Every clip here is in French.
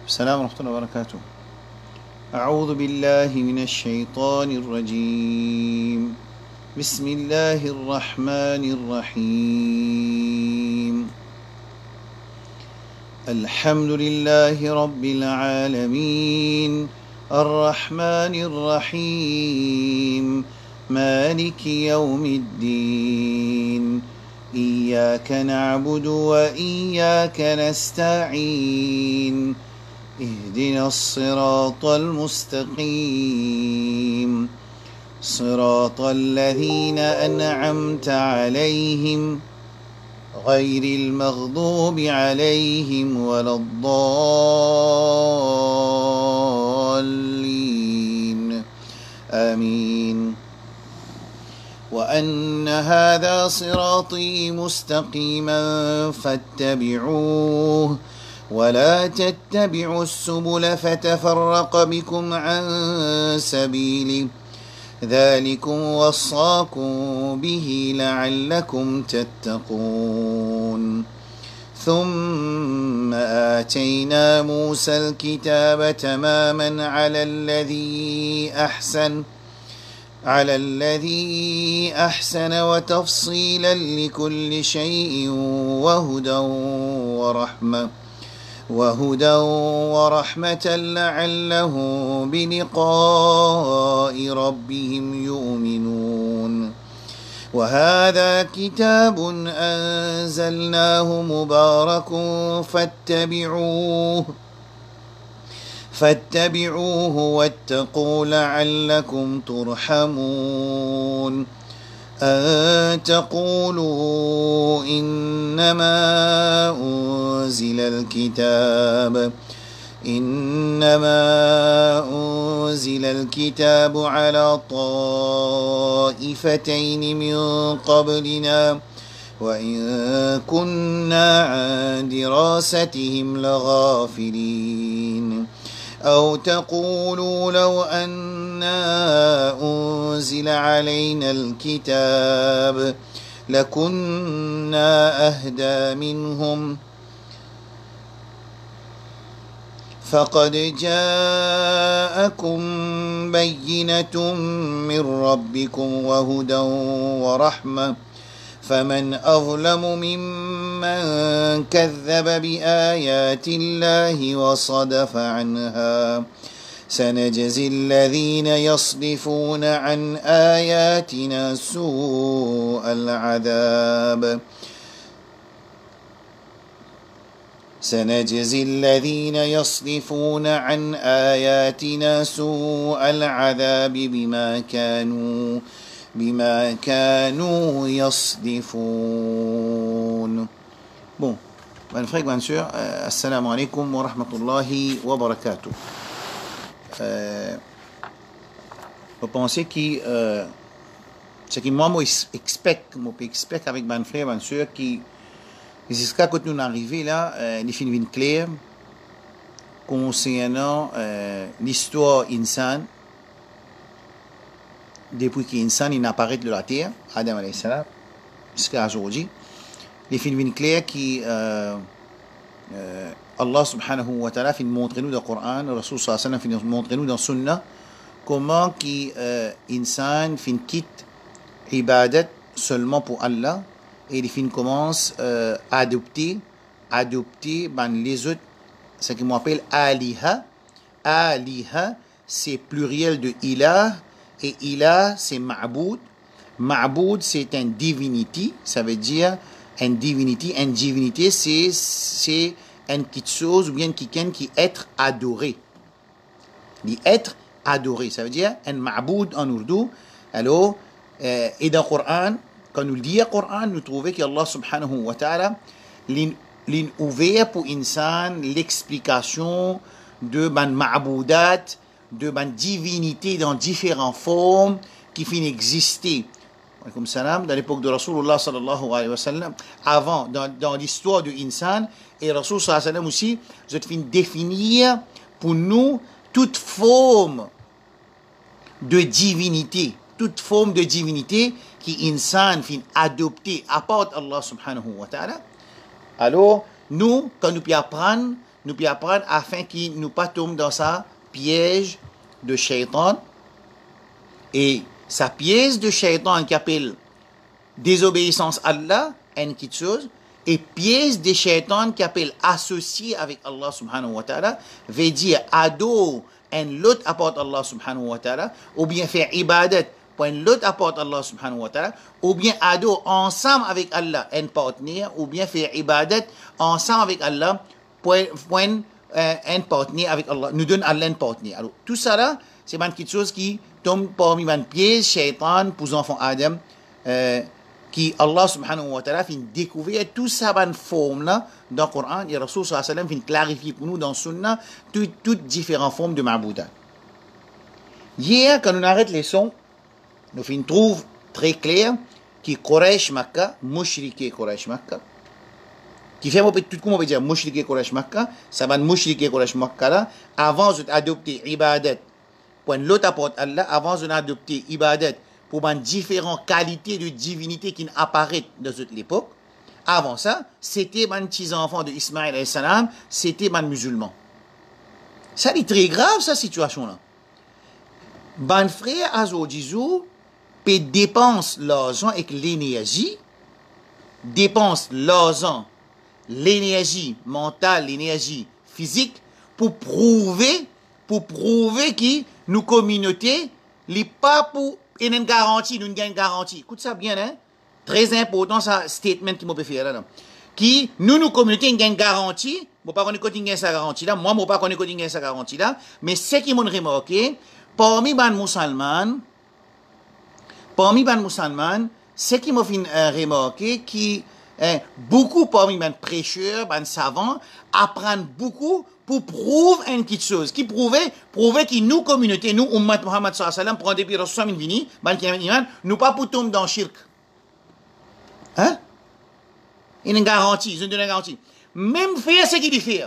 السلام ورحمة الله وبركاته. أعوذ بالله من الشيطان الرجيم. بسم الله الرحمن الرحيم. الحمد لله رب العالمين الرحمن الرحيم مالك يوم الدين إياك نعبد وإياك نستعين اهدنا الصراط المستقيم صراط الذين أنعمت عليهم غير المغضوب عليهم ولا الضالين آمين. وأن هذا صراطي مستقيما فاتبعوه ولا تتبعوا السبل فتفرق بكم عن سبيله ذلكم وصاكم به لعلكم تتقون. ثم آتينا موسى الكتاب تماما على الذي أحسن وتفصيلا لكل شيء وهدى ورحمة لعلهم بلقاء ربهم يؤمنون. وهذا كتاب أنزلناه مبارك فاتبعوه واتقوا لعلكم ترحمون. أن تقولوا إنما أنزل الكتاب على طائفتين من قبلنا وإن كنا عن دراستهم لغافلين. أو تقولوا لو أنا أنزل علينا الكتاب لكنا أهدى منهم فقد جاءكم بينة من ربكم وهدى ورحمة فمن أظلم ممن كذب بآيات الله وصدف عنها. سنجزي الذين يصدفون عن آياتنا سوء العذاب بما كانوا يصدفون. Bon, mes frères et mes sœurs, assalamu alaikum wa rahmatullahi wa barakatuh. Vous pensez que ce que moi expecte avec mes frères et mes sœurs qui jusqu'à quand nous arrivons là, les films clairs concernant l'histoire insan depuis qu'insan il apparaît de la terre, Adam alayhi salam, jusqu'à aujourd'hui. Les films clairs qui Allah subhanahu wa ta'ala fait montrer nous dans le Coran, le Rasul sallallahu alayhi wa sallam fait montrer nous dans Sunna comment qui insan fin quitte ibadat seulement pour Allah et les films commencent à adopter les autres, ce qu'on appelle aliha. Aliha c'est pluriel de ilah et ilah c'est ma'boud. Ma'boud c'est une divinité, ça veut dire une divinité c'est une petite chose ou bien quelqu'un qui être adoré. Être adoré, ça veut dire un ma'boud en ourdou. Alors, et dans le Coran, quand nous lisons le Coran, nous trouvons qu'Allah subhanahu wa ta'ala ouvert pour insan l'explication de ban ma'boudat, de ban divinité dans différentes formes qui finissent exister. Comme salam, dans l'époque de Rasulullah sallallahu alayhi wa sallam, avant, dans l'histoire de insan, et Rasul sallallahu alayhi wa sallam aussi, je te définir pour nous toute forme de divinité qui insan fin adopté à part Allah subhanahu wa ta'ala. Alors, nous, quand nous pouvons apprendre, nous pouvons apprendre afin qu'il nous pas tombe dans sa piège de shaitan. Et sa piège de shaitan qui appelle désobéissance à Allah, une petite chose, et piège de shaitan qui appelle associé avec Allah subhanahu wa ta'ala, veut dire ado un l'autre apporte Allah subhanahu wa ta'ala, ou bien faire ibadat pour un l'autre apporte Allah subhanahu wa ta'ala, ou bien ado ensemble avec Allah, un partenaire, ou bien faire ibadat ensemble avec Allah pour un partenaire avec Allah, nous donne Allah un partenaire. Alors, tout ça là, c'est une petite chose qui tombe parmi les pièges shaitan pour les enfants Adam, qui Allah subhanahu wa ta'ala fait découvrir tout ça dans forme là dans le Coran et Rasul sallallahu alayhi wa sallam fait clarifier pour nous dans le Sunna toutes différentes formes de ma'boudat. Hier, quand on arrête les sons, nous trouve très clair que Quraysh Makkah, Mushrike Quraysh Makkah, qui fait tout comme on peut dire Mushrike Quraysh Makkah, ça va Mushrike Quraysh Makkah là, avant d'adopter ibadat pour l'autre apporte Allah, avant d'adopter ibadat pour différentes qualités de divinité qui apparaissent dans cette époque. Avant ça, c'était les petits enfants de Ismaël alayhi salam, c'était les musulmans. Ça est très grave, cette situation-là. Les frères Azodizou peut dépenser l'argent avec l'énergie, dépense l'argent, l'énergie mentale, l'énergie physique, pour prouver que nos communautés, les pas pour une garantie, nous avons une garantie. Écoute ça bien, hein? Très important, ça, statement qui m'a fait faire là. Qui, nous, communauté, nous avons une garantie. Je ne sais pas qu'on ait sa garantie là. Moi, je ne sais pas qu'on ait sa garantie là. Mais ce qui m'a remarqué, parmi les musulmans, ce qui m'a fait remarquer, qui, beaucoup parmi les prêcheurs, les savants, apprennent beaucoup pour prouver une petite chose. Qui prouver que nous, communauté, nous, Ummat Muhammad sallallahu alayhi wa sallam, pour un depuis Rasul vini, nous pas pour tomber dans le shirk. Hein? Il y a une garantie, ils ont donné une garantie. Même faire ce qu'il fait.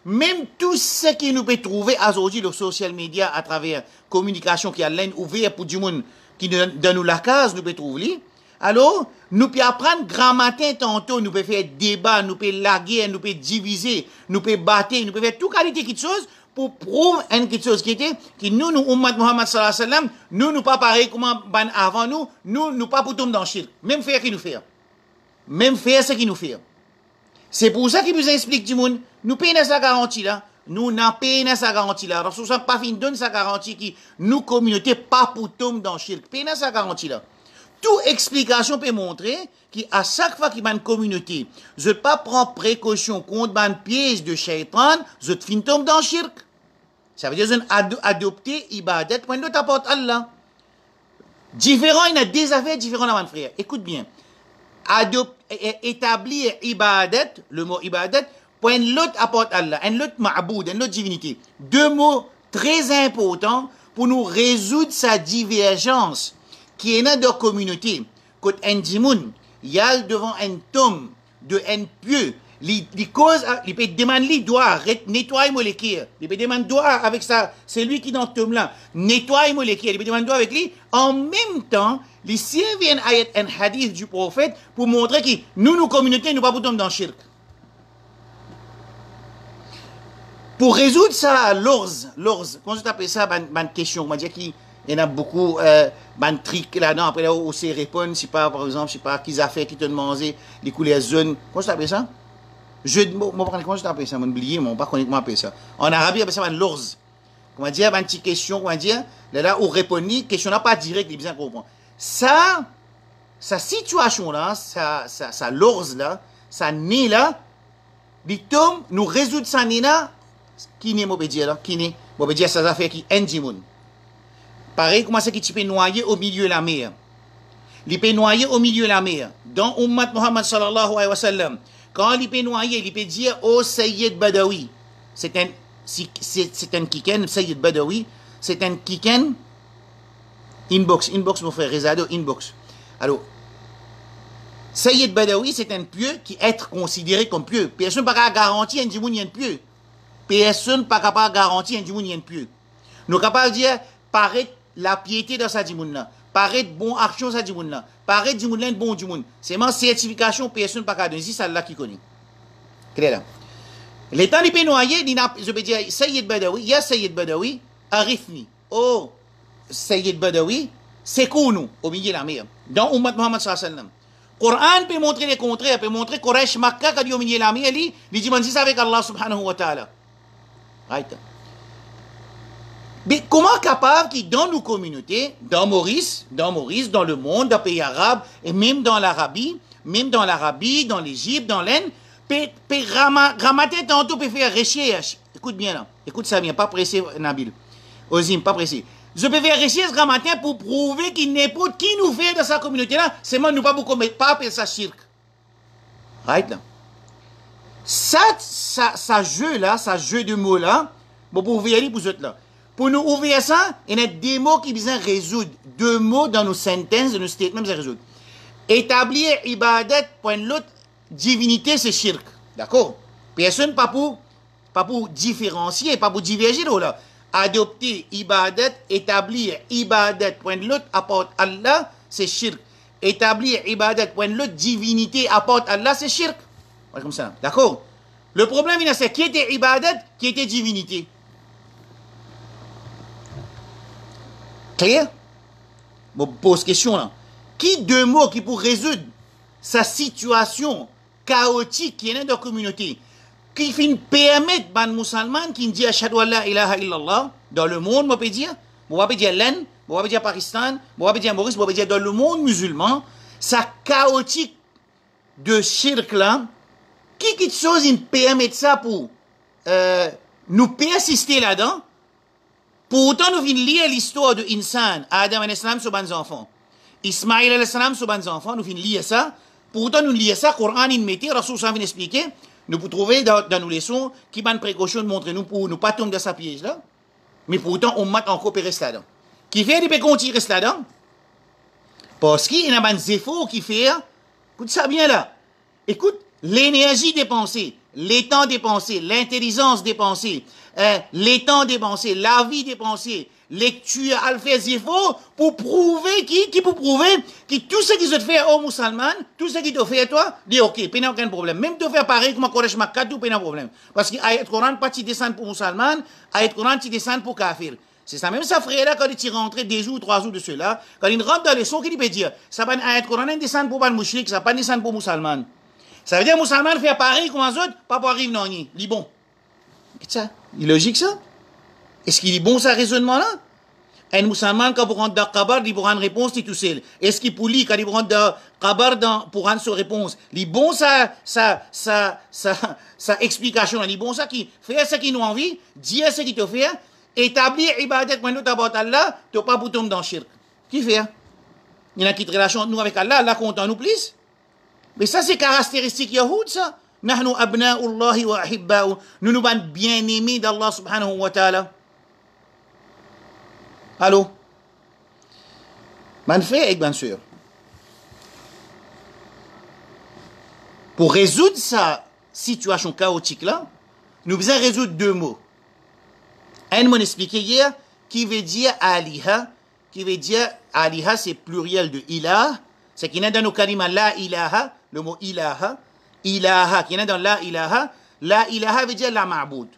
Même tout ce qui nous peut trouver aujourd'hui, le social media, à travers communication qui a l'aine ouverte pour du monde qui donne nous la case, nous peut trouver. Alors, nous pouvons apprendre grand matin tantôt, nous pouvons faire débat, nous pouvons laguer, nous pouvons diviser, nous pouvons battre, nous pouvons faire toute qualité de choses pour prouver une petite chose qui était, que nous, Ummat Muhammad sallallahu alayhi wa sallam, nous pas pareil comme avant nous pas pour tomber dans le shirk. Même faire qui nous fait. Même faire ce qui nous fait. C'est pour ça qu'il nous explique du monde, nous payons sa garantie là. Nous n'avons pas sa garantie là. Rasul sallallahu pas fin donne sa garantie qui nous communauté pas pour tomber dans le shirk. Payons sa garantie là. Toute explication peut montrer qu'à chaque fois qu'il y a une communauté, je ne pas prendre précaution contre un piège de shaitan, je te finis tomber dans le shirk. Ça veut dire que je adopter ibadat pour nous apporte Allah. Différent, il y a des affaires différentes dans mon frère. Écoute bien. Établir ibadat, le mot ibadat, pour un l'autre apporte Allah, un l'autre ma'boud, une autre divinité. Deux mots très importants pour nous résoudre sa divergence qui est dans la communauté. Quand un dimoun, il y a devant un tombe de un pieux, les causes, il peut demander, il doit nettoyer molécule. Il peut demander, doit avec ça, c'est lui qui est dans le tombe là, nettoyer molécule. Il peut demander, doit avec lui. En même temps, les siens viennent à un hadith du prophète pour montrer que nous, communauté, nous pas pour tomber dans le shirk. Pour résoudre ça, l'orz, quand je t'appelle ça, une question, on va dire qu'il y en a beaucoup de trucs là-dedans. Après, là, on sait répondre, si pas, par exemple, je sais pas, qu'ils affaires qui te demandent les couleurs zones. Comment je t'appelle ça? Comment je t'appelle ça? Je oublié, mais je ne sais pas comment appeler ça. En arabe, on appelle ça l'orz. Comment dire, une petite question, comment dire, là, on répond, question n'a pas direct, il bien comprendre. Ça, sa situation là, ça l'orz là, ça nez là, les tomes, nous résoudre ça nez là, qui n'est mauvais dire là, qui n'est mauvais dire ça affaires qui endimoun. Pareil, comment c'est que tu peux noyer au milieu de la mer. Il peut noyer au milieu de la mer. Dans Ummat Muhammad sallallahu alayhi wa sallam, quand il peut noyer, il peut dire, oh Sayyid Badawi. C'est un kiken, Sayyid Badawi, c'est un kiken, inbox, mon frère Rezado, inbox. Alors, Sayyid Badawi, c'est un pieux qui est considéré comme pieux. Personne ne peut pas garantir un dimoun y a un pieux. Personne ne peut pas garantir un dimoun y a un pieux. Nous sommes capables de dire, paraît la piété dans sa dimoun là, paraît bon action sa dimoun là, paraît dimoun là bon dimoun. C'est ma certification, personne ne peut pas donner. C'est ça là qui connaît. Clair là. Les temps de noyer, je peux dire, Sayyid Badawi, ya Sayyid Badawi, arifni. Oh, Sayyid Badawi, c'est nous, au milieu de la mer. Dans Ummat Muhammad sallallahu alayhi wa sallam. Coran peut montrer les contraires, peut montrer Quraysh Makkah, quand il est au milieu de la mer, il dit, c'est ça avec Allah subhanahu wa ta'ala. Right. Mais comment capable qui dans nos communautés, dans Maurice, dans le monde, dans les pays arabes, et même dans l'Arabie, dans l'Égypte, dans l'Inde, peut ramater tantôt, peut faire recherche. Écoute bien là, écoute ça bien, pas pressé Nabil. Ozim, pas pressé. Je peux faire recherche grand matin pour prouver qu'il n'importe qui nous fait dans sa communauté là, c'est moi nous pas beaucoup, mais pas appeler ça shirk. Right là. Ça jeu là, ça jeu de mots là, bon pour ouvrir les pour autres là. Pour nous ouvrir ça, il y a des mots qui besoin résoudre. Deux mots dans nos sentences, dans nos statements, besoin résoudre. Établir ibadat, point l'autre, divinité, c'est shirk. D'accord? Personne pas pour différencier, pas pour diverger là. Adopter ibadat, établir ibadat, point l'autre, apporte Allah, c'est shirk. Établir ibadat, point l'autre, divinité, apporte Allah, c'est shirk. Voilà comme ça. D'accord? Le problème, c'est qui était ibadat, qui était divinité. Clair? Je pose question là. Qui deux mots qui pour résoudre sa situation chaotique qui est dans la communauté, qui finit permettre ban musulman qui dit ashhadu an la ilaha illallah dans le monde, on peut dire l'Inde, on peut dire Pakistan, on peut dire Maurice, on peut dire dans le monde musulman, sa chaotique de shirk là, qui chose il permet ça pour nous persister là-dedans? Pour autant, nous venons lire l'histoire de Insan, Adam alayhi salam sur ses enfants. Ismaïl alayhi salam sur ses enfants, nous venons lire ça. Pour autant, nous lisons ça, Coran, il mettait, Rasul vient expliquer, nous pouvons trouver dans nos leçons, qui bonne précaution de montrer nous pour ne pas tomber dans sa piège là. Mais pour autant, on m'a encore rester là-dedans. Qui fait des pécontis reste là-dedans? Parce qu'il y a des efforts qui fait, écoute ça bien là. Écoute, l'énergie dépensée, les temps dépensés, l'intelligence dépensée, les temps dépensés, la vie dépensée, lecture, alpha, efforts pour prouver pour prouver que tout ce qui se fait aux musulmans, tout ce qui te fait à toi, dit ok, pas aucun problème. Même te faire pareil comme Koresh Makkah, tout pas de problème. Parce que ayat Coran pas tu descends pour musulmans, ayat Coran tu descends pour kafir. C'est ça même ça frère là quand il rentre 2 jours, 3 jours de cela, quand il rentre dans les sons qu'il peut dire, ça pas ayat Coran descend pour ban mouchrik, ça pas descend pour musulmans. Ça veut dire musulmans fait pareil comme les autres, pas pour arriver non ni. Il bon. Qu'est-ce ça? Il est logique ça? Est-ce qu'il est bon ça raisonnement là? Un musulman quand vous rentre dans Qabar, il prend une réponse tout seul. Est-ce qu'il pour lui quand il rentre dans Qabar pour rendre sa réponse? Il est bon ça explication, il est bon ça qui fait ce qu'il nous envie, dire ce qu'il te fait, établir ibadat quand nous t'aborde Allah, tu pas pour tomber dans le shirk. Qui fait? Il y en a qui te relation nous avec Allah, Allah content nous plus. Mais ça c'est caractéristique Yahoud ça. Nahnu abna'ullahi wa ahibba'u. Nous nous sommes bien-aimés d'Allah subhanahu wa ta'ala. Allô? Man frère et bien sûr. Pour résoudre sa situation chaotique là, nous devons résoudre 2 mots. Un mot expliqué hier, qui veut dire aliha, c'est pluriel de ilah, c'est qu'il y a dans nos kalima la ilaha, le mot ilaha, qui est dans la ilaha veut dire la ma'boud.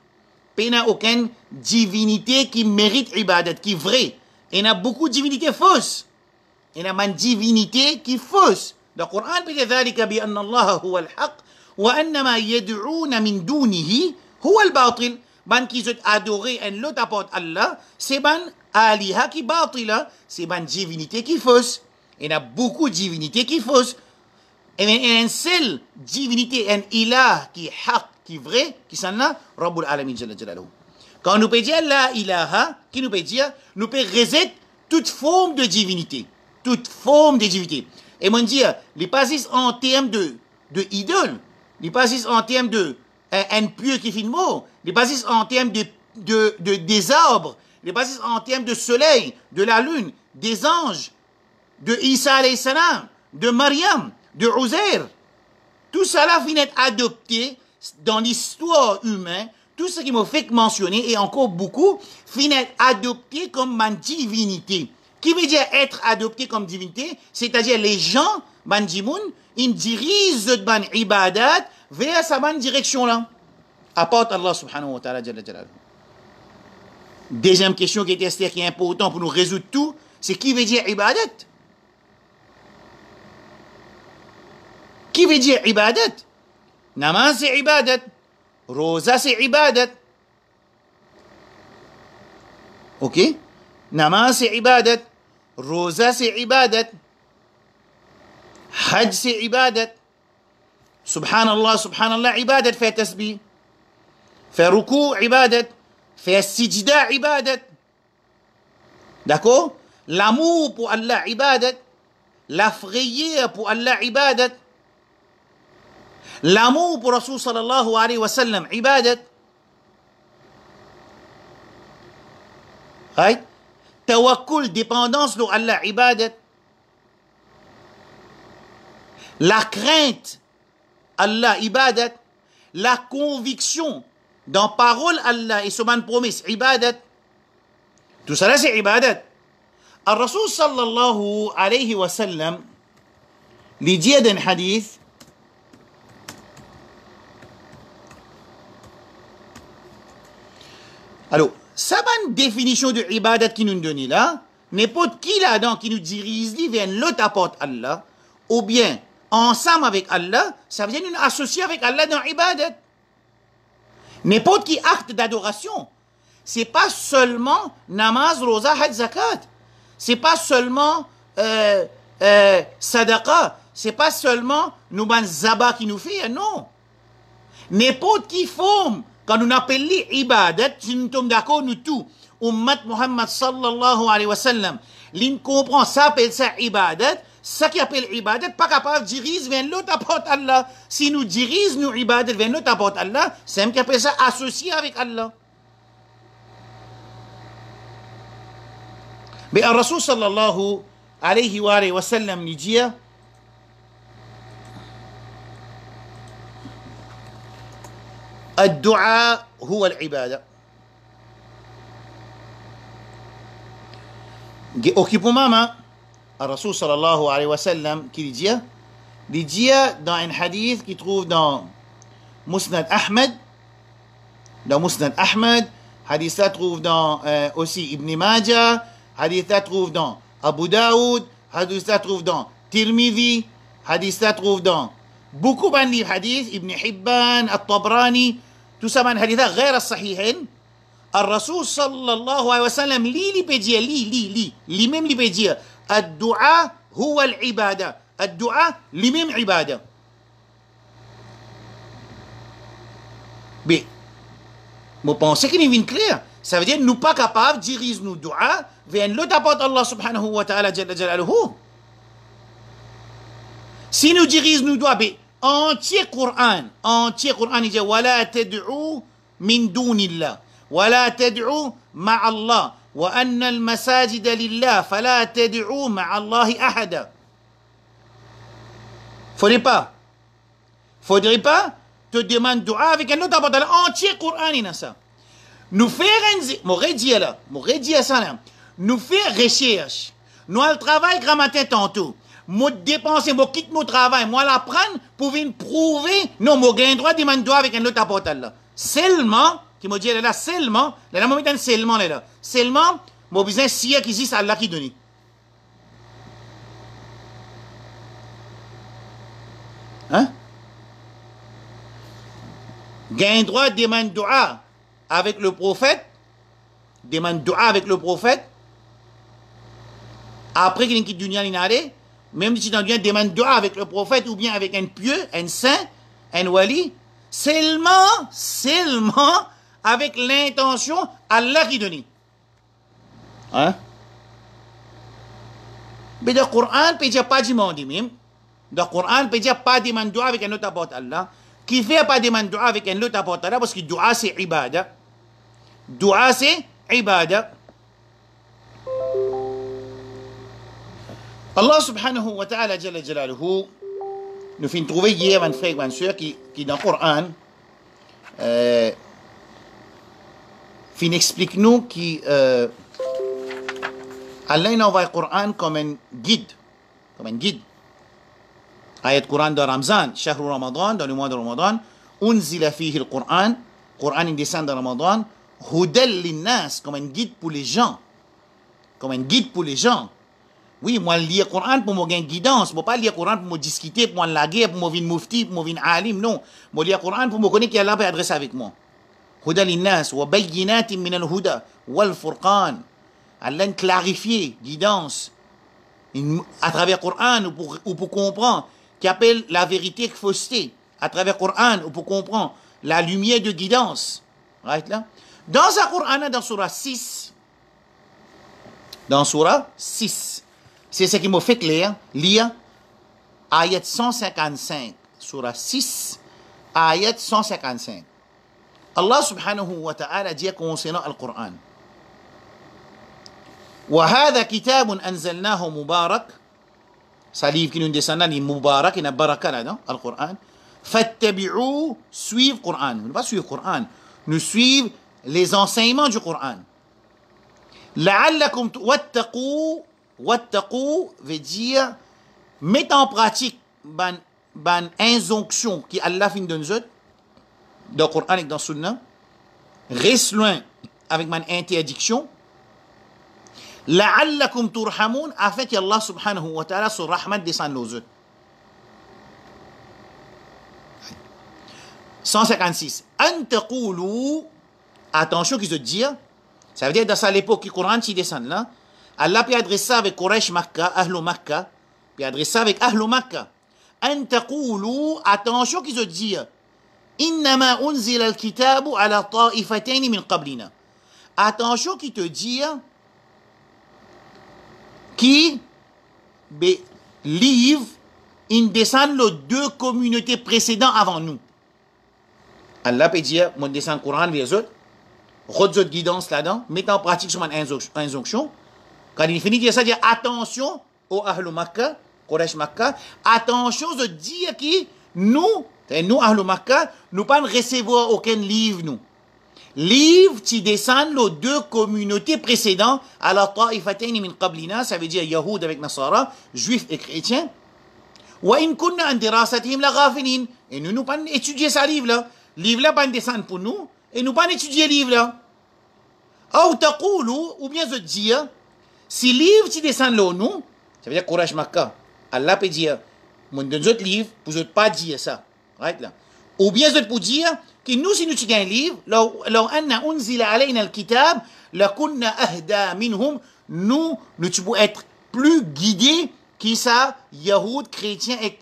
Il n'y a aucune divinité qui mérite ibadat, qui est vraie. Il y a beaucoup de divinités fausses. Il y a une divinité qui est fausse. Le Coran peut dire ذلك بأن الله هو الحق وأن ما يدعون من دونه هو الباطل. Ban qui sont adorés un l'autre apporte Allah, c'est ban aliha qui batila, c'est ban divinité qui est fausse. Il y a beaucoup de divinités qui sont fausses. Et il y a une seule divinité, un ilah qui est haq, qui est vrai, qui s'en a, Rabbul Alamin Jalla Jalaluhu. Quand nous peut dire la ilaha, qui nous peut dire, nous peut reset toute forme de divinité. Toute forme de divinité. Et moi dire, les passes en termes de idole, les passes en termes de un pieu qui fait de mot, les passes en termes des arbres, les passes en termes de soleil, de la lune, des anges, de Isa alayhi salam, de Maryam, de Uzair. Tout cela finit adopté dans l'histoire humaine. Tout ce qui m'a fait mentionner, et encore beaucoup, finit adopté comme une divinité. Qui veut dire être adopté comme divinité? C'est-à-dire les gens, bandimoun, ils dirigent ban ibadat vers sa bonne direction là. à part Allah subhanahu wa ta'ala jalla jalaluhu. Deuxième question qui est importante pour nous résoudre tout, c'est qui veut dire ibadat? Qui veut dire ibadat? Namaz c'est ibadat, rosa c'est ibadat. Ok? Namaz c'est ibadat, rosa c'est ibadat, hajj c'est ibadat. Subhanallah, ibadat fait tasbih, fait ruku, ibadat, fait sijda, ibadat. D'accord? L'amour pour Allah, ibadat. La frayeur pour Allah, ibadat. L'amour pour Rasul sallallahu alayhi wa sallam, ibadat. Right? Tawakkul, dépendance de Allah, ibadat. La crainte, Allah, ibadat. La conviction dans parole Allah et son promesse, ibadat. Tout ça là, c'est ibadat. Al-Rasul sallallahu alayhi wa sallam, il dit dans un hadith, alors, ça bonne définition de ibadat qui nous donne là, n'importe qui là-dedans qui nous dirige, vient l'autre apporte Allah, ou bien ensemble avec Allah, ça veut dire nous associer avec Allah dans ibadat. N'importe qui acte d'adoration, c'est pas seulement namaz, rosa, hajj, zakat, c'est pas seulement sadaqa, c'est pas seulement nous ban zaba qui nous fait, non. N'importe qui forme, quand nous appelons ibadat, si nous sommes d'accord, nous tous, Ummat Muhammad sallallahu alayhi wa sallam, l'in comprend, ça appelle ça ibadat, ça qui appelle ibadat, pas capable de diriger vers l'autre apporte Allah. Si nous dirigeons nous ibadat vers l'autre apporte Allah, c'est même qui appelle ça associé avec Allah. Mais le Rasul sallallahu alayhi wa sallam nous dit, الدعاء هو العبادة. Occupons-moi, le Rasul sallallahu alayhi wa sallam qui dit dans un hadith qui trouve dans Musnad Ahmed, hadith ça trouve dans aussi Ibn Majah, hadith ça trouve dans Abu Daoud, hadith ça trouve dans Tirmidhi, hadith ça trouve dans beaucoup de livres hadith, Ibn Hibban, At-Tabrani, tout ça من حديثات غير الصحيحين. الرسول صلى الله عليه وسلم لي بيجي لي même لي بيجي الدعاء هو العبادة. الدعاء لي même عبادة. Mais vous pensez qu'il est clair? Ça veut dire nous pas capables de diriger nos dua vers l'autre apporte Allah subhanahu wa ta'ala jalla jalaluhu. Si nous dirigeons nos doigts, entier Coran, il dit ولا تدعوا من دون الله ولا تدعوا مع الله وأن المساجد لله فلا تدعوا مع الله أحدا. Faudrait pas te demander dua avec un autre apporte Allah. Entier Coran il a ça. Nous faire nous faire recherche, nous le travail grand matin tantôt. Moi dépenser, moi quitte mon travail, moi la prendre pour venir prouver, non, moi gagne droit de demander droit avec un autre apporte là. Seulement, qui me dit là, seulement, là, moi mettant seulement là. Seulement, moi besoin si qui existe Allah qui donne. Hein? Gagne droit de demander droit avec le prophète, après qu'il quitte dunya l'inare, même si dans dunya demande dua avec le prophète ou bien avec un pieux, un saint, un wali, seulement avec l'intention Allah qui donne. Hein? Mais le Coran peut dire pas demander même. Le Coran peut dire pas demander dua avec un autre apporte Allah. Qui fait pas demander dua avec un autre apporte Allah parce que dua c'est ibadah. Dua c'est ibadah. Allah subhanahu wa ta'ala jalla jalaluhu nous fait trouver hier un frère, une soeur qui dans le Coran fin explique nous qui Allah il envoie le Coran comme un guide. Ayat Coran de Ramzan, شهر رمضان, dans le mois de Ramadan, unzila fihi le Coran Coran il descend dans Ramadan, Hudal linnas, comme un guide pour les gens. Comme un guide pour les gens. Oui, moi, lire le Coran pour me gagner guidance. Je ne pas lire le Coran pour me discuter, pour me laguer, pour me venir mufti, pour me venir alim. Non. Je lire le Coran pour me connaître qu'Allah peut adresser avec moi. Huda linnas, wa bayyinatin min al-huda, wal furqan. Allah clarifier, guidance. À travers le Coran, ou pour comprendre, qui appelle la vérité fausseté. À travers le Coran, ou pour comprendre la lumière de guidance. Right là? Dans le Coran, dans Surah 6, c'est ce qui m'a fait lire ayat 155, Surah 6, ayat 155. Allah subhanahu wa ta'ala dit concernant le Coran. وهذا كتاب أنزلناه مبارك صليف كي ندسنا مبارك إن بركة là le Coran فاتبعوا suivre Coran nous ne pas suivre Coran nous suivre les enseignements du Coran لعلكم واتقوا veut dire mettre en pratique ban injonction qui Allah fin donne dans le Coran et dans le Sunna reste loin avec man interdiction لعلكم ترحمون afin qu'Allah subhanahu wa ta'ala son rahmat descende aux autres. 156. An taqulu, attention qu'ils se disent, ça veut dire dans ça l'époque qui Coran qui descend là, Allah peut adresser avec Quraysh Makkah, Ahlu Makkah, peut adresser avec Ahlu Makkah. An taqulu, attention qu'ils se disent, innama unzila al-kitabu ala ta'ifatayn min qablina. Attention qu'ils te disent qui livre ils descendent les deux communautés précédentes avant nous. Allah peut dire, mon descend le Coran vers eux, redis guidance là-dedans, mettez en pratique sur mon injonction. Quand il finit de dire ça, dire attention au Ahlu Makkah, Quraysh Makkah, attention de dire que nous, Ahlu Makkah, nous ne pas recevoir aucun livre, nous. Livre qui descendent les deux communautés précédentes à la ta'ifatayn min qablina, ça veut dire Yahoud avec Nasara, Juifs et chrétiens. Wa in kunna an dirasatihim la ghafilin. Et nous pas étudier ce livre-là. Livre-là pas descendre pour nous, et nous pas étudier le livre-là. Ou taqulu, ou bien je dire, si livre qui descend là nous, ça veut dire Quraysh Makkah. Allah peut dire, mon donne autres livres, pour ne pas dire ça. Right là. Ou bien je pour dire, que nous, si nous avons un livre, لو أن أنزل علينا الكتاب لكنا أهدى منهم, nous pouvons être plus guidés que ça, Yahoud, chrétiens et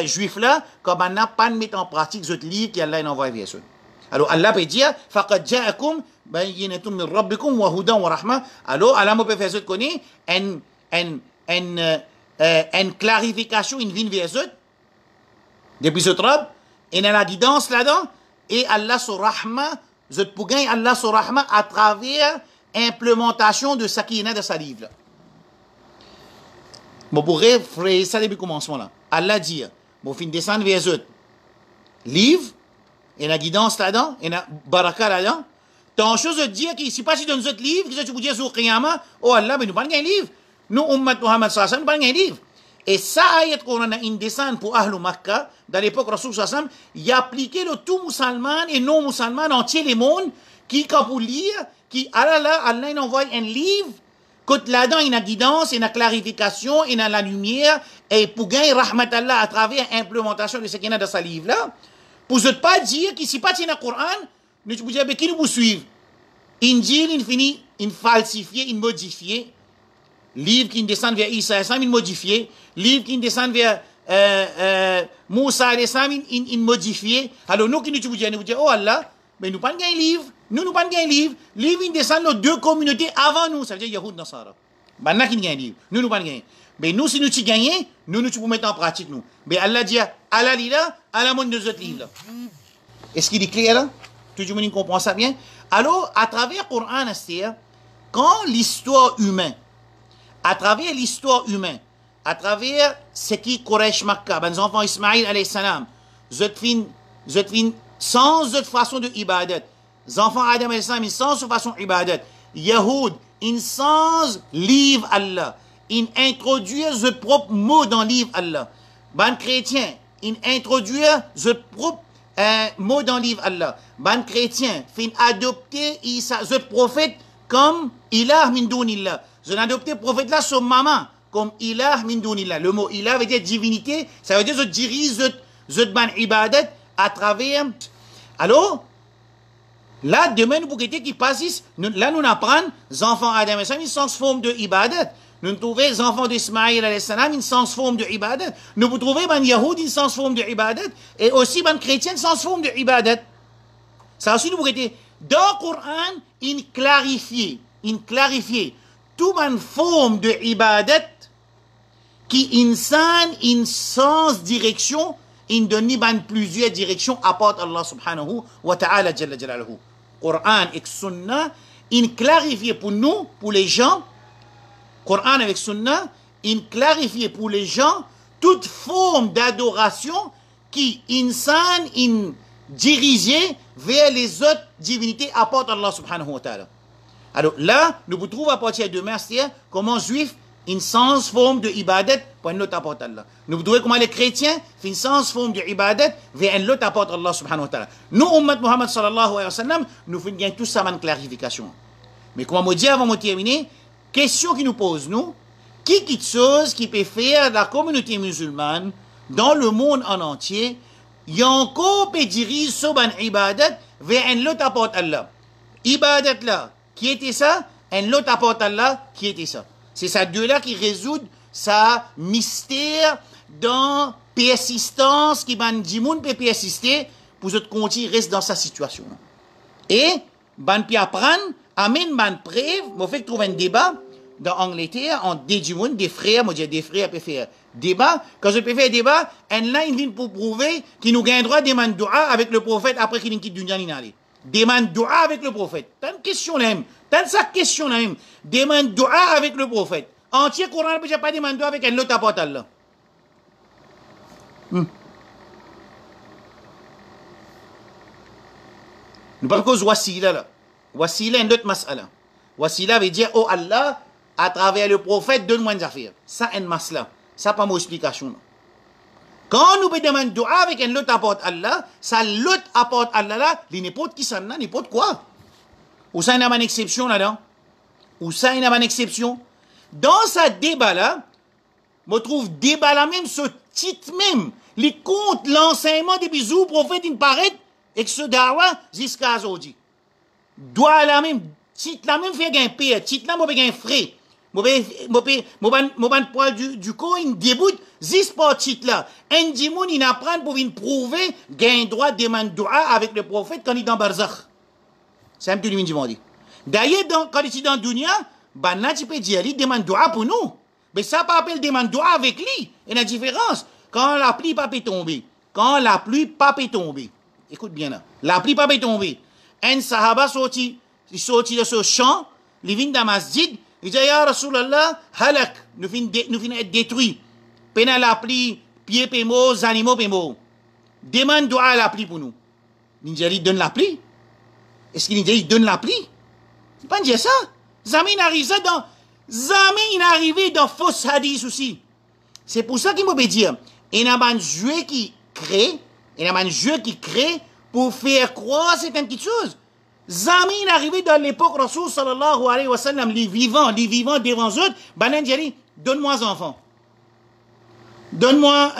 juifs là, comme on n'a pas de mettre en pratique ce livre qu'Allah a envoyé vers eux. Alors Allah peut dire, فقد جاءكم بينة من ربكم وهدى ورحمة. Alors Allah peut faire ce qu'on est, une clarification, une ligne vers eux, depuis ce trouble, et dans la guidance là-dedans, et Allah sur rahma, je peux gagner Allah sur rahma à travers implémentation de ce qui est dans sa livre. Bon, pour faire ça depuis le commencement là. Allah dit, bon, fin descendre vers eux. Livre, et la guidance là-dedans, et la baraka là-dedans. Tant chose de dire que si pas si dans notre livre, que tu peux dire sur Qiyamah, oh Allah, mais nous pas un livre. Nous, Ummat Muhammad sallallahu alayhi wa sallam, nous pas un livre. Et ça, ayat qu'on a une descente pour Ahlu Makkah, dans l'époque Rasul sallallahu alayhi wa sallam, il a appliqué le tout musulman et non musulman entier les mondes, qui, quand vous lire, qui, Allah envoie un livre, que là-dedans, il y a une guidance, il y a une clarification, il y a la lumière, et pour gagner rahmat Allah à travers l'implémentation de ce qu'il y a dans ce livre-là, pour ne pas dire qu'ici, pas si dans le Coran, nous pouvons dire, mais qui nous suivre? Injil, il finit, il falsifié, il modifié. Livre qui descend vers Isa, il modifié. Livre qui descend vers Moussa, il modifié. Alors nous qui nous disons, oh Allah, mais nous pas un livre. Nous pas un livre. Livre qui descend nos deux communautés avant nous. Ça veut dire Yahoud Nasara. Maintenant qui gagne un livre. Nous pas gagner. Mais nous, si nous tu gagnons, nous pouvons mettre en pratique nous. Mais Allah dit, Allah lit là, Allah montre nos autres livres là. Est-ce qu'il est clair là? Tout le monde comprend ça bien? Alors, à travers le Coran, quand l'histoire humaine, à travers l'histoire humaine, à travers ce qui est Quraysh Makkah, les enfants Ismaïl alayhi salam, sans autre façon de ibadat, les enfants Adam alayhi salam, sans façon d'ibadat, Yahoud, sans livre Allah, ils introduisent le propre mot dans le livre Allah. Les chrétiens, ils introduisent le propre mot dans le livre Allah. Ban chrétien, fin adopter Isa, ce prophète comme ilah min dunillah. Ils ont adopté le prophète là son maman comme ilah min dunillah. Le mot ilah veut dire divinité, ça veut dire que dirige ce ban ibadat à travers. Alors, là, demain, nous pouvons qui passent, là, nous apprenons, les enfants Adam et Sam, ils sont forme de ibadat. Nous trouvons les enfants d'Ismaïl alayhi salam, ils sont forme de ibadat. Nous pouvons trouver les Yahoud, ils sont forme de ibadat. Et aussi les chrétiens, ils sont forme de ibadat. Ça aussi, nous pouvons dire, dans le Coran, il clarifie toute une forme de ibadat qui insan une sens direction, il donne plusieurs directions apporte Allah subhanahu wa ta'ala jalla jalaluhu. Coran et Sunna, il clarifie pour nous, pour les gens, Coran avec Sunna, il clarifie pour les gens toute forme d'adoration qui insan in dirigée vers les autres divinités apporte Allah subhanahu wa ta'ala. Alors là, nous vous trouvons à partir de demain, c'est comment juif une sens forme de ibadat pour une autre apporte Allah. Nous vous trouvons comment les chrétiens font une sens forme de ibadat vers une autre apporte Allah subhanahu wa ta'ala. Nous, Ummat Muhammad sallallahu alayhi wa sallam, nous faisons tout ça en clarification. Mais comme on dit avant de terminer, question qui nous pose, nous, qui chose qui peut faire la communauté musulmane dans le monde en entier, il y a encore peut diriger sur une ibadat vers une autre apporte Allah. Ibadat là, qui était ça? Une autre apporte Allah, qui était ça? C'est ça deux-là qui résout sa mystère dans persistance qui ban dimoun peut persister pour que continue reste dans sa situation. Et ban pi apprendre amène ban preuve, moi fait trouver un débat dans Angleterre entre des dimoun, des frères, moi dis des frères peut faire débat, quand je peux faire débat, un là il vient pour prouver qu'il nous gagne droit de demander dua avec le prophète après qu'il quitte dunya n'allait. Demande dua avec le prophète. T'as une question là même. T'as sa question là même. Demande dua avec le prophète. Entier Coran ne peut pas demander dua avec un autre apporte Allah. Nous parlons cause wasila là. Wasila est une autre mas'ala. Wasila veut dire, oh Allah, à travers le prophète, donne-moi une affaire. Ça, une mas'ala. Ça, pas mon explication. Non. Quand nous pouvons demander dua avec un autre apporte Allah, ça l'autre apporte Allah là, il n'importe qui ça n'a, n'importe quoi. Ou ça, il y a une exception là-dedans. Ou ça, il y a une exception. Dans ce débat là, je trouve débat là même, ce titre même, les comptes, l'enseignement des bisous, prophète, il paraît, et que ce dawa, jusqu'à aujourd'hui. Doit la même, titre là même fait un père, titre là, moi, un frais. Mon poil du corps, il déboute, zis pas titre là. Un dimoun, il apprend pour prouver qu'il a un droit de demander dua avec le prophète quand il est dans Barzakh. C'est un petit lui dit. D'ailleurs, quand il est dans Dunya, ben, tu peux dire, il demande dua pour nous. Mais ça, pas appelle demande dua avec lui. Il y a une différence. Quand la pluie pas peut tomber. Quand la pluie pas peut tomber. Écoute bien là. La pluie pas peut tomber. Un sahaba sorti de ce champ, il vient dans masjid, il dit, Ya Rasulallah, halak, nous finissons être détruits. Pena la pluie, pieds pémo, animaux pémo. Demande dua à la pluie pour nous. Il donne la pluie. Est-ce qu'il dit, il donne la pluie? C'est pas dire ça. Zami il arrive dans fausse hadith aussi. C'est pour ça qu'il m'a dire, il y a un jeu qui crée, pour faire croire certaines petites choses. Zami il arrive dans l'époque Rasul sallallahu alayhi wa sallam, les vivants devant eux, banan dit, donne-moi un enfant. Donne-moi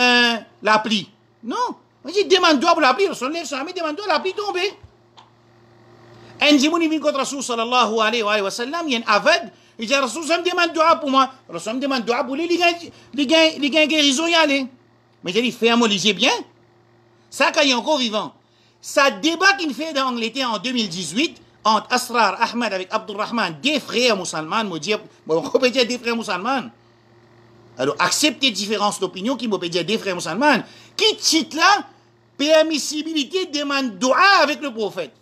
la pluie. Non. On dit, demande-toi pour la pluie. Rasul demande-toi la pluie tomber. Un dimoun vient contre Rasul sallallahu alayhi wa sallam, il y a un aveugle, il dit Rasul me demande dua pour moi. Rasul me demande dua pour lui, il gagne guérison y aller. Mais j'ai dit, fais-moi lisez bien. Ça, quand il est encore vivant. Ça débat qu'il fait dans l'Angleterre en 2018 entre Asrar Ahmed avec Abdurrahman, des frères musulmans, on peut dire des frères musulmans. Alors, accepter différence d'opinion qui peut dire des frères musulmans. Qui titre là, permissibilité demande dua avec le prophète.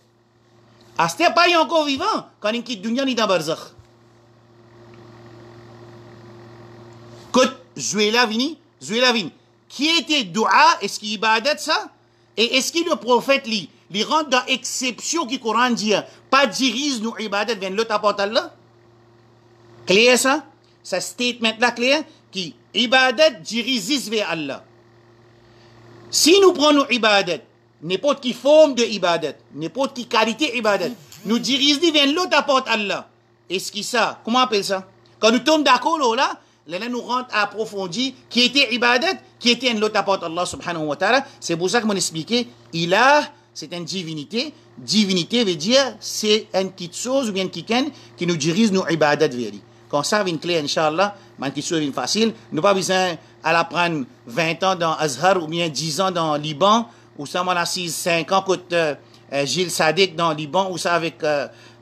Ah, c'était pas encore vivant quand il quitte Dunya ni dans Barzakh. Quand Zuela vini, qui était dua, est-ce qu'il ibadat ça? Et est-ce que le prophète lui rentre dans exception qui Coran dit, pas dirige nous ibadat vers l'autre apporte Allah? Clair ça? Ça statement là clair, qui ibadat dirige vers Allah. Si nous prenons ibadat, n'importe qui forme de ibadat, n'importe qui qualité ibadat, nous dirige vers l'autre apporte Allah. Est-ce que ça, comment on appelle ça? Quand nous tombons d'accord là, nous rentre à approfondir qui était ibadat, qui était l'autre apporte Allah subhanahu wa ta'ala. C'est pour ça que m'ont expliqué, Ilah, c'est une divinité. Divinité veut dire, c'est une petite chose ou bien quelqu'un qui nous dirige nos ibadat vers lui. Quand ça vient clair, Inch'Allah, une petite chose facile, nous pas besoin à l'apprendre 20 ans dans Azhar ou bien 10 ans dans Liban, ou ça m'en a 5 ans côté Gilles Sadiq dans Liban, ou ça avec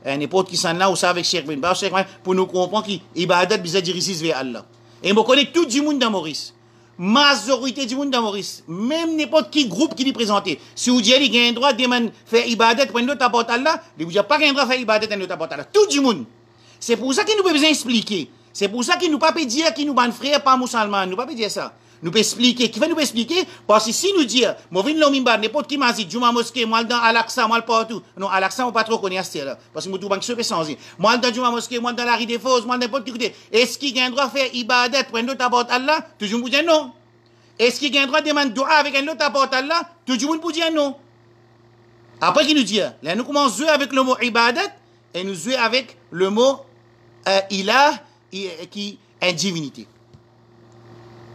n'importe qui s'en là, ou ça avec Cheikh Ben Bach, pour nous comprendre qu'ibadat besoin diriger vers Allah. Et je connais tout du monde dans Maurice. Majorité du monde dans Maurice. Même n'importe qui groupe qui est présenté. Si vous dites qu'il y a un droit de faire ibadat pour une autre apporte Allah, vous n'avez pas un droit de faire ibadat pour une autre apporte Allah. Tout du monde. C'est pour ça qu'il nous peut besoin expliquer. C'est pour ça qu'il nous pas peut dire qu'il nous ban frère pas musulman. Nous pas peut dire ça. Nous peut expliquer. Qui fait nous peut expliquer? Parce que si nous dire, moi vin là mimbar, n'importe qui m'a dit, Juma mosquée, moi dans Al-Aqsa, moi partout. Non, Al-Aqsa, on pas trop connaître ça là. Parce que nous tout banque se fait changer. Moi dans Juma mosquée, moi dans la rue des Fosses, moi n'importe qui côté. Est-ce qu'il a un droit de faire ibadat pour une autre apporte Allah? Toujours vous dire non. Est-ce qu'il a un droit de demander dua avec un autre apporte Allah? Toujours vous dire non. Après qu'il nous dit, là nous commençons à jouer avec le mot ibadat et nous jouer avec le mot ilah qui est divinité.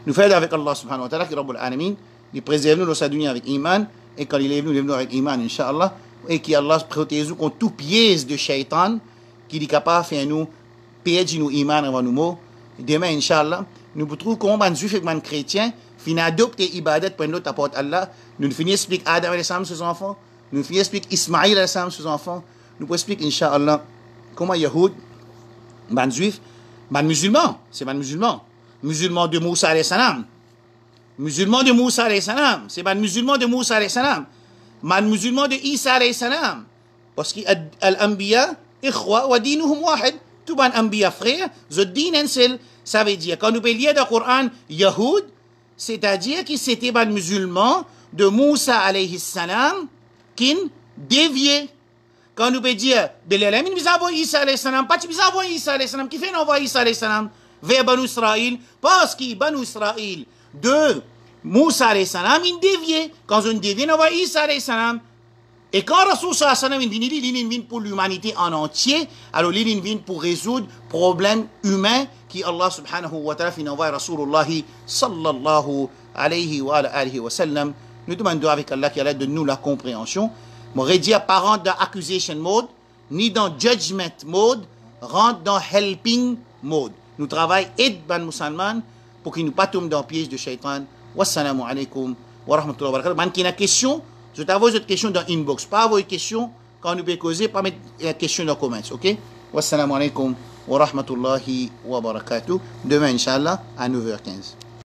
Nous faisons avec Allah subhanahu wa ta'ala qui est Rabbul Alamin, il préserve nous dans sa dunya avec iman, et quand il est venu avec iman, Inch'Allah, et qui Allah protège nous contre tout piège de shaitan, qui est capable de faire nous perdre nous iman avant nous morts. Demain, Inch'Allah, nous trouvons comment les juifs et les chrétiens finissent adopter ibadat pour une autre apporte Allah. Nous finissons expliquer Adam et salam ses enfants, nous finissons expliquer Ismaïl et salam ses enfants, nous pouvons expliquer, Inch'Allah, comment Yahoud, les juifs, les musulmans, c'est les musulmans. Musulmans de Moussa alayhi salam. Musulmans de Moussa alayhi salam. C'est pas musulmans de Moussa alayhi salam. Mais musulmans de Isa alayhi salam. Parce que l'anbiya, ikhwa wa dinuhum wahid. Tout ban anbiya frère, zot din un seul. Ça veut dire, quand nous parlons dans le Coran, Yahoud, c'est-à-dire que c'était ban musulmans de Moussa alayhi salam qui dévié. Quand nous parlons dire, de l'Alamin, nous avons Isa alayhi salam, pas tu nous avons Isa alayhi salam, qui fait envoyer Isa alayhi salam vers Banu Israël, parce que Banu Israël de Moussa alayhi salam, il dévié. Quand on dévie, on voit Isa alayhi salam. Et quand Rasul sallallahu alayhi wa sallam il vient pour l'humanité en entier, alors il vient pour résoudre problèmes humains qui Allah subhanahu wa ta'ala fait envoyer Rasulullah sallallahu alayhi wa sallam. Nous demandons avec Allah qui aide de nous la compréhension. Mon dire pas dans accusation mode, ni dans judgment mode, rentre dans helping mode. Nous travaillons aide ban musulman pour qu'ils ne pas tombent dans le piège de shaitan. Wassalamu alaikum wa rahmatullahi wa barakatuh. Man qui a une question, je t'envoie votre question dans inbox. Pas avoir une question quand nous pouvons causer, pas mettre la question dans les comments. Ok? Wassalamu alaikum wa rahmatullahi wa barakatuh. Demain, Inch'Allah, à 9h15.